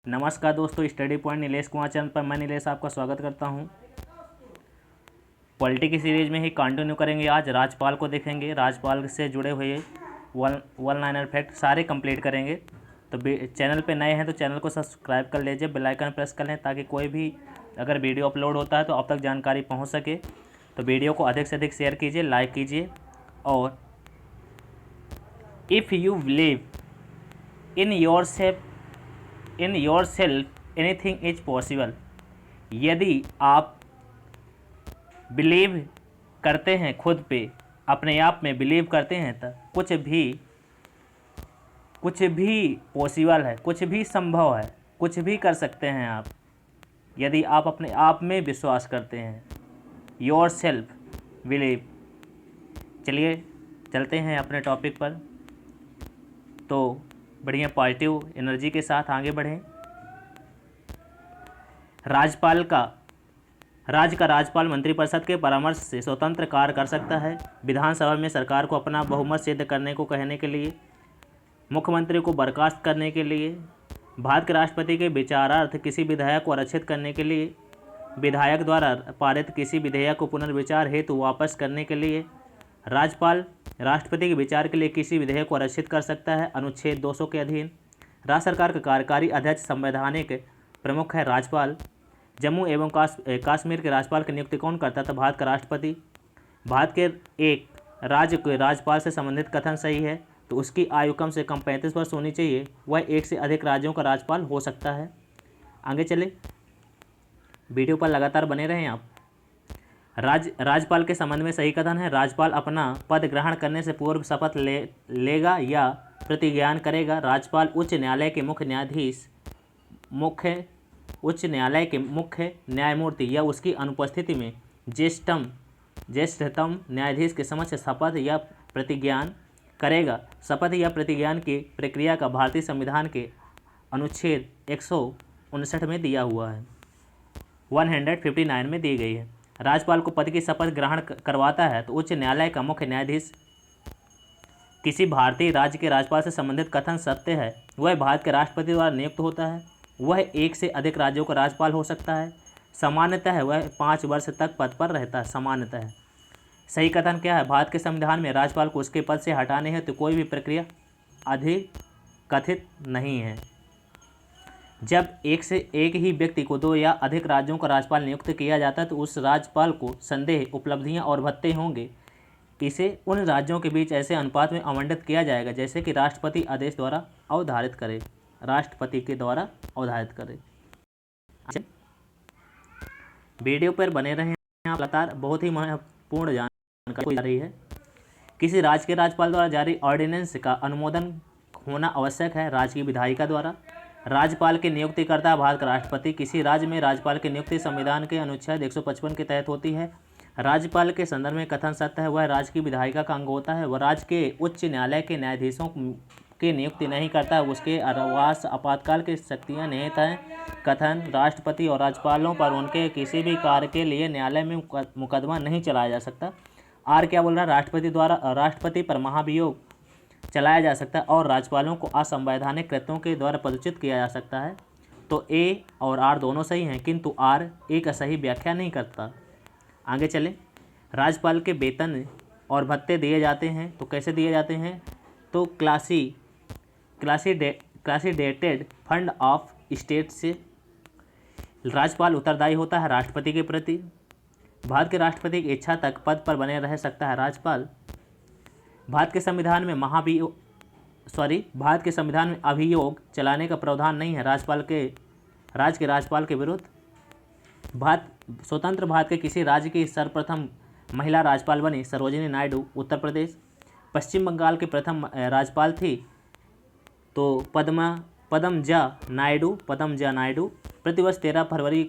नमस्कार दोस्तों, study point Nilesh Kumar channel पर मैं नीलेश आपका स्वागत करता हूं। पॉलिटी की सीरीज में ही कंटिन्यू करेंगे। आज राज्यपाल को देखेंगे, राज्यपाल से जुड़े हुए वन लाइनर फैक्ट सारे कंप्लीट करेंगे। तो चैनल पे नए हैं तो चैनल को सब्सक्राइब कर लीजिए, बेल आइकन प्रेस कर लें ताकि कोई भी अगर वीडियो अपलोड होता है तो आप तक जानकारी पहुँच सके। तो वीडियो को अधिक से अधिक शेयर कीजिए, लाइक कीजिए। और if you believe in your self anything is possible. यदि आप बिलीव करते हैं खुद पे, अपने आप में बिलीव करते हैं तो कुछ भी पॉसिबल है, कुछ भी संभव है, कुछ भी कर सकते हैं आप, यदि आप अपने आप में विश्वास करते हैं। Your self believe. चलिए चलते हैं अपने टॉपिक पर। तो बढ़िया पॉजिटिव एनर्जी के साथ आगे बढ़ें। राज्यपाल मंत्रिपरिषद के परामर्श से स्वतंत्र कार्य कर सकता है। विधानसभा में सरकार को अपना बहुमत सिद्ध करने को कहने के लिए, मुख्यमंत्री को बर्खास्त करने के लिए, भारत के राष्ट्रपति के विचारार्थ किसी विधेयक को आरक्षित करने के लिए, विधायक द्वारा पारित किसी विधेयक को पुनर्विचार हेतु वापस करने के लिए, राज्यपाल राष्ट्रपति के विचार के लिए किसी विधेयक को आरक्षित कर सकता है अनुच्छेद 200 के अधीन। राज्य सरकार का कार्यकारी अध्यक्ष संवैधानिक प्रमुख है राज्यपाल। जम्मू एवं कश्मीर के राज्यपाल की नियुक्ति कौन करता था? भारत का राष्ट्रपति। भारत के एक राज्य के राज्यपाल से संबंधित कथन सही है, तो उसकी आयु कम से कम 35 वर्ष होनी चाहिए। वह एक से अधिक राज्यों का राज्यपाल हो सकता है। आगे चले, वीडियो पर लगातार बने रहें आप। राज्यपाल के संबंध में सही कथन है, राज्यपाल अपना पद ग्रहण करने से पूर्व शपथ लेगा या प्रतिज्ञान करेगा। राज्यपाल उच्च न्यायालय के मुख्य न्यायमूर्ति या उसकी अनुपस्थिति में ज्येष्ठतम न्यायाधीश के समक्ष शपथ या प्रतिज्ञान करेगा। शपथ या प्रतिज्ञान की प्रक्रिया का भारतीय संविधान के अनुच्छेद 159 में दिया हुआ है, 159 में दी गई है। राज्यपाल को पद की शपथ ग्रहण करवाता है तो उच्च न्यायालय का मुख्य न्यायाधीश। किसी भारतीय राज्य के राज्यपाल से संबंधित कथन सत्य है, वह भारत के राष्ट्रपति द्वारा नियुक्त होता है। वह एक से अधिक राज्यों का राज्यपाल हो सकता है। सामान्यतः वह 5 वर्ष तक पद पर रहता है, सामान्यतः। सही कथन क्या है? भारत के संविधान में राज्यपाल को उसके पद से हटाने हेतु कोई भी प्रक्रिया अधिकथित नहीं है। जब एक ही व्यक्ति को 2 या अधिक राज्यों का राज्यपाल नियुक्त किया जाता है तो उस राज्यपाल को संदेह, उपलब्धियां और भत्ते होंगे। इसे उन राज्यों के बीच ऐसे अनुपात में आवंटित किया जाएगा जैसे कि राष्ट्रपति आदेश द्वारा अवधारित करे, राष्ट्रपति के द्वारा अवधारित करे। वीडियो पर बने रहें आप लगातार, बहुत ही महत्वपूर्ण जानकारी जा रही है। किसी राज्य के राज्यपाल द्वारा जारी ऑर्डिनेंस का अनुमोदन होना आवश्यक है राज्य की विधायिका द्वारा। राज्यपाल की नियुक्तिकर्ता भारत का राष्ट्रपति। किसी राज्य में राज्यपाल की नियुक्ति संविधान के अनुच्छेद 155 के तहत होती है। राज्यपाल के संदर्भ में कथन सत्य है, वह राज्य की विधायिका का अंग होता है। वह राज्य के उच्च न्यायालय के न्यायाधीशों की नियुक्ति नहीं करता है, उसके अरवास आपातकाल की शक्तियाँ निहित हैं। कथन राष्ट्रपति और राज्यपालों पर उनके किसी भी कार्य के लिए न्यायालय में मुकदमा नहीं चलाया जा सकता। आर क्या बोल रहा है? राष्ट्रपति पर महाभियोग चलाया जा सकता है और राज्यपालों को असंवैधानिक कृत्यों के द्वारा पदच्युत किया जा सकता है। तो ए और आर दोनों सही हैं, किंतु आर ए का सही व्याख्या नहीं करता। आगे चले, राज्यपाल के वेतन और भत्ते दिए जाते हैं, तो कैसे दिए जाते हैं? तो क्लासीडेटेड फंड ऑफ स्टेट से राज्यपाल उत्तरदायी होता है राष्ट्रपति के प्रति। भारत के राष्ट्रपति की इच्छा तक पद पर बने रह सकता है राज्यपाल। भारत के संविधान में अभियोग चलाने का प्रावधान नहीं है राज्य के राज्यपाल के विरुद्ध। स्वतंत्र भारत के किसी राज्य की सर्वप्रथम महिला राज्यपाल बनी सरोजिनी नायडू, उत्तर प्रदेश। पश्चिम बंगाल के प्रथम राज्यपाल थी तो पदमजा नायडू। प्रतिवर्ष 13 फरवरी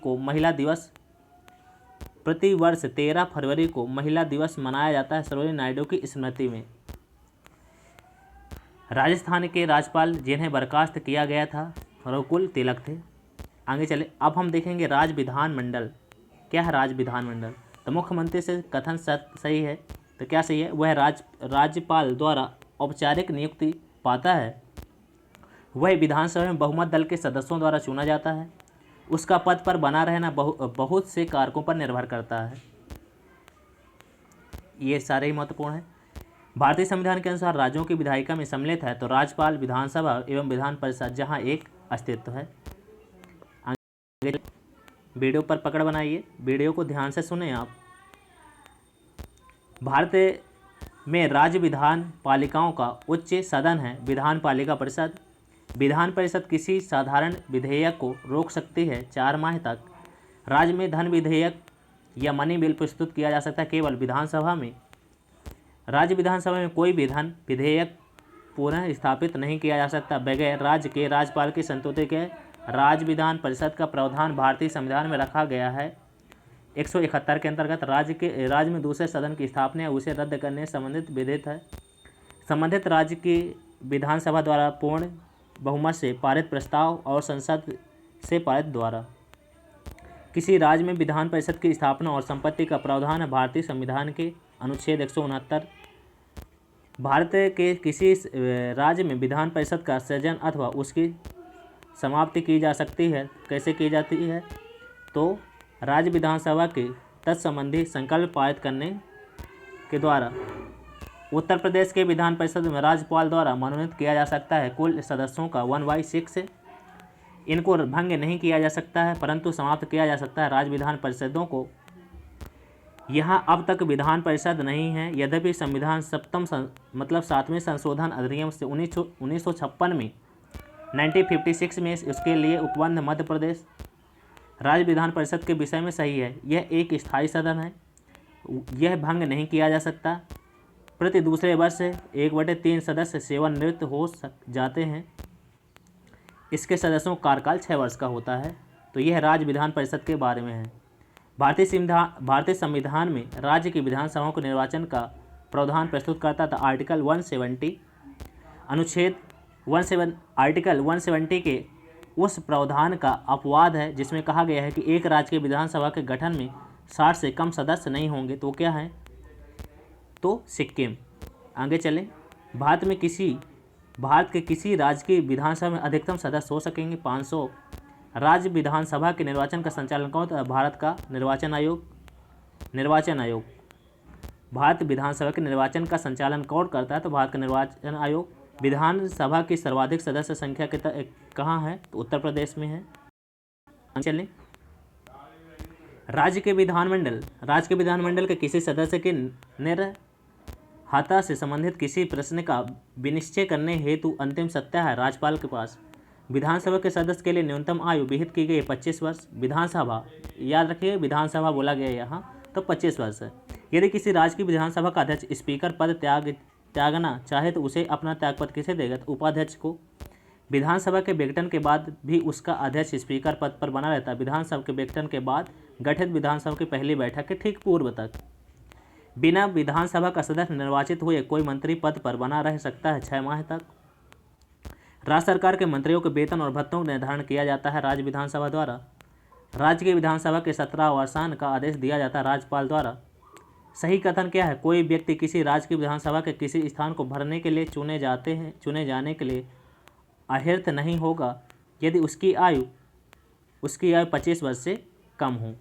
को महिला दिवस मनाया जाता है सरोजिनी नायडू की स्मृति में। राजस्थान के राज्यपाल जिन्हें बर्खास्त किया गया था रघुकुल तिलक थे। आगे चले, अब हम देखेंगे राज्य विधानमंडल। क्या है राज्य विधानमंडल? तो मुख्यमंत्री से कथन सही है, तो क्या सही है? वह राज्यपाल द्वारा औपचारिक नियुक्ति पाता है। वह विधानसभा में बहुमत दल के सदस्यों द्वारा चुना जाता है। उसका पद पर बना रहना बहुत से कारकों पर निर्भर करता है। ये सारे ही महत्वपूर्ण हैं। भारतीय संविधान के अनुसार राज्यों की विधायिका में सम्मिलित है तो राज्यपाल, विधानसभा एवं विधान परिषद जहाँ एक अस्तित्व है। वीडियो पर पकड़ बनाइए, वीडियो को ध्यान से सुने आप। भारत में राज्य विधान पालिकाओं का उच्च सदन है विधान पालिका परिषद। विधान परिषद किसी साधारण विधेयक को रोक सकती है 4 माह तक। राज्य में धन विधेयक या मनी बिल प्रस्तुत किया जा सकता है केवल विधानसभा में। राज्य विधानसभा में कोई भी धन विधेयक पुनः स्थापित नहीं किया जा सकता बगैर राज्य के राज्यपाल की संस्तुति के। राज्य विधान परिषद का प्रावधान भारतीय संविधान में रखा गया है 171 के अंतर्गत। राज्य में दूसरे सदन की स्थापना या उसे रद्द करने संबंधित विधेयक है। संबंधित राज्य की विधानसभा द्वारा पूर्ण बहुमत से पारित प्रस्ताव और संसद से पारित द्वारा। किसी राज्य में विधान परिषद की स्थापना और संपत्ति का प्रावधान है भारतीय संविधान के अनुच्छेद 169। भारत के किसी राज्य में विधान परिषद का सृजन अथवा उसकी समाप्ति की जा सकती है। कैसे की जाती है? तो राज्य विधानसभा के तत्संबंधी संकल्प पारित करने के द्वारा। उत्तर प्रदेश के विधान परिषद में राज्यपाल द्वारा मनोनीत किया जा सकता है। कुल सदस्यों का 1/6। इनको भंग नहीं किया जा सकता है परंतु समाप्त किया जा सकता है। राज्य विधान परिषदों को यहाँ अब तक विधान परिषद नहीं है। यद्यपि संविधान 7वें संशोधन अधिनियम से 1956 में 1956 में इसके लिए उपबंध मध्य प्रदेश राज्य विधान परिषद के विषय में सही है। यह एक स्थायी सदन है। यह भंग नहीं किया जा सकता। प्रति दूसरे वर्ष 1/3 सदस्य सेवानिवृत्त हो जाते हैं। इसके सदस्यों का कार्यकाल 6 वर्ष का होता है। तो यह राज्य विधान परिषद के बारे में है। भारतीय संविधान में राज्य की विधानसभाओं के निर्वाचन का प्रावधान प्रस्तुत करता था आर्टिकल 170। अनुच्छेद आर्टिकल 170 के उस प्रावधान का अपवाद है जिसमें कहा गया है कि एक राज्य की विधानसभा के गठन में 60 से कम सदस्य नहीं होंगे। तो क्या है? तो सिक्किम। आगे चलें। भारत के किसी राज्य की विधानसभा में अधिकतम सदस्य हो सकेंगे 500। राज्य विधानसभा के निर्वाचन का संचालन कौन करता है? भारत का निर्वाचन आयोग। भारत विधानसभा के निर्वाचन का संचालन कौन करता है? तो भारत का निर्वाचन आयोग। विधानसभा की सर्वाधिक सदस्य संख्या कहाँ है? तो उत्तर प्रदेश में है। चलें। राज्य के विधानमंडल के किसी सदस्य के निर्हता से संबंधित किसी प्रश्न का विनिश्चय करने हेतु अंतिम सत्ता है राज्यपाल के पास। विधानसभा के सदस्य के लिए न्यूनतम आयु विहित की गई है 25 वर्ष। विधानसभा, याद रखिए विधानसभा बोला गया यहाँ, तो 25 वर्ष है। यदि किसी राज्य की विधानसभा का अध्यक्ष स्पीकर पद त्यागना चाहे तो उसे अपना त्यागपत्र किसे देगा? तो उपाध्यक्ष को। विधानसभा के विघटन के बाद भी उसका अध्यक्ष स्पीकर पद पर बना रहता है विधानसभा के विघटन के बाद गठित विधानसभा की पहली बैठक के ठीक पूर्व तक। बिना विधानसभा का सदस्य निर्वाचित हुए कोई मंत्री पद पर बना रह सकता है 6 माह तक। राज्य सरकार के मंत्रियों के वेतन और भत्तों का निर्धारण किया जाता है राज्य विधानसभा द्वारा। राज्य की विधानसभा के 17 अवसान का आदेश दिया जाता है राज्यपाल द्वारा। सही कथन क्या है? कोई व्यक्ति किसी राज्य की विधानसभा के किसी स्थान को भरने के लिए चुने जाने के लिए अहर्त नहीं होगा यदि उसकी आयु 25 वर्ष से कम हो।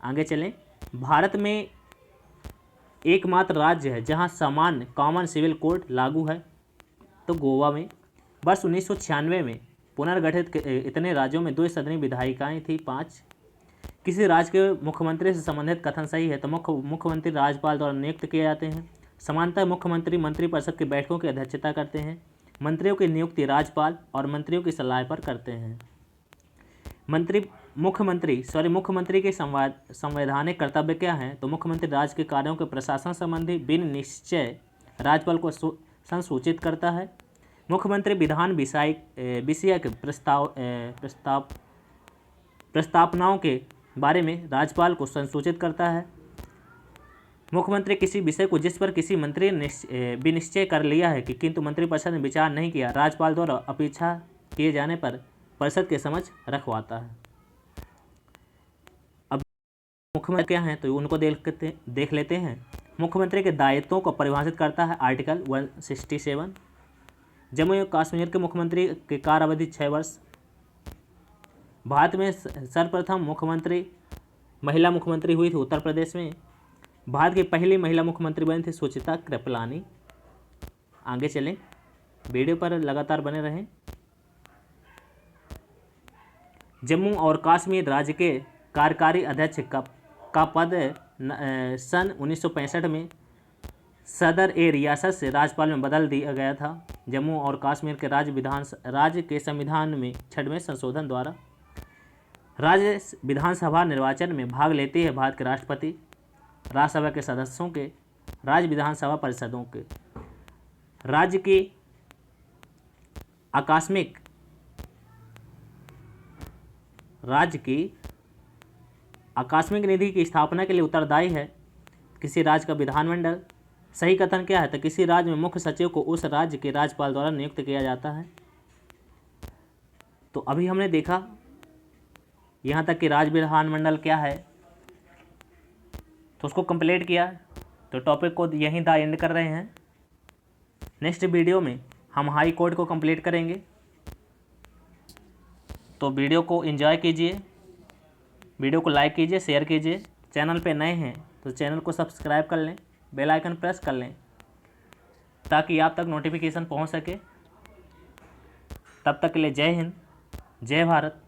आगे चलें। भारत में एकमात्र राज्य है जहां सामान्य कॉमन सिविल कोड लागू है, तो गोवा में। वर्ष 1996 में पुनर्गठित इतने राज्यों में 2 सदनी विधायिकाएँ थी 5। किसी राज्य के मुख्यमंत्री से संबंधित कथन सही है तो मुख्यमंत्री राज्यपाल द्वारा नियुक्त किए जाते हैं। सामान्यतः मुख्यमंत्री मंत्रिपरिषद की बैठकों की अध्यक्षता करते हैं। मंत्रियों की नियुक्ति राज्यपाल और मंत्रियों की सलाह पर करते हैं। मुख्यमंत्री के संवैधानिक कर्तव्य क्या हैं? तो मुख्यमंत्री राज्य के कार्यों के प्रशासन संबंधी बिन निश्चय राज्यपाल को संसूचित करता है। मुख्यमंत्री विधान विषयक प्रस्तावनाओं के बारे में राज्यपाल को संसूचित करता है। मुख्यमंत्री किसी विषय को जिस पर किसी मंत्री ने विनिश्चय कर लिया है किंतु मंत्रिपरिषद ने विचार नहीं किया, राज्यपाल द्वारा अपेक्षा किए जाने पर परिषद के समक्ष रखवाता है। अब मुख्यमंत्री क्या हैं तो उनको देख लेते हैं। मुख्यमंत्री के दायित्वों को परिभाषित करता है आर्टिकल 167। जम्मू एवं कश्मीर के मुख्यमंत्री की कार्य अवधि 6 वर्ष। भारत में सर्वप्रथम महिला मुख्यमंत्री हुई थी उत्तर प्रदेश में। भारत की पहली महिला मुख्यमंत्री बनी थी सुचित्रा कृपलानी। आगे चलें, वीडियो पर लगातार बने रहें। जम्मू और कश्मीर राज्य के कार्यकारी अध्यक्ष का पद सन 1965 में सदर ए रियासत से राज्यपाल में बदल दिया गया था। जम्मू और कश्मीर के राज्य के संविधान में 6वें संशोधन द्वारा राज्य विधानसभा निर्वाचन में भाग लेती है भारत के राष्ट्रपति, राज्यसभा के सदस्यों के, राज्य विधानसभा परिषदों के। राज्य की आकस्मिक निधि की स्थापना के लिए उत्तरदायी है किसी राज्य का विधानमंडल। सही कथन क्या है? तो किसी राज्य में मुख्य सचिव को उस राज्य के राज्यपाल द्वारा नियुक्त किया जाता है। तो अभी हमने देखा यहाँ तक कि राज्य विधानमंडल क्या है, तो उसको कंप्लीट किया। तो टॉपिक को यहीं द एंड कर रहे हैं। नेक्स्ट वीडियो में हम हाई कोर्ट को कंप्लीट करेंगे। तो वीडियो को एंजॉय कीजिए, वीडियो को लाइक कीजिए, शेयर कीजिए। चैनल पे नए हैं तो चैनल को सब्सक्राइब कर लें, बेल आइकन प्रेस कर लें ताकि आप तक नोटिफिकेशन पहुंच सके। तब तक के लिए जय हिंद, जय भारत।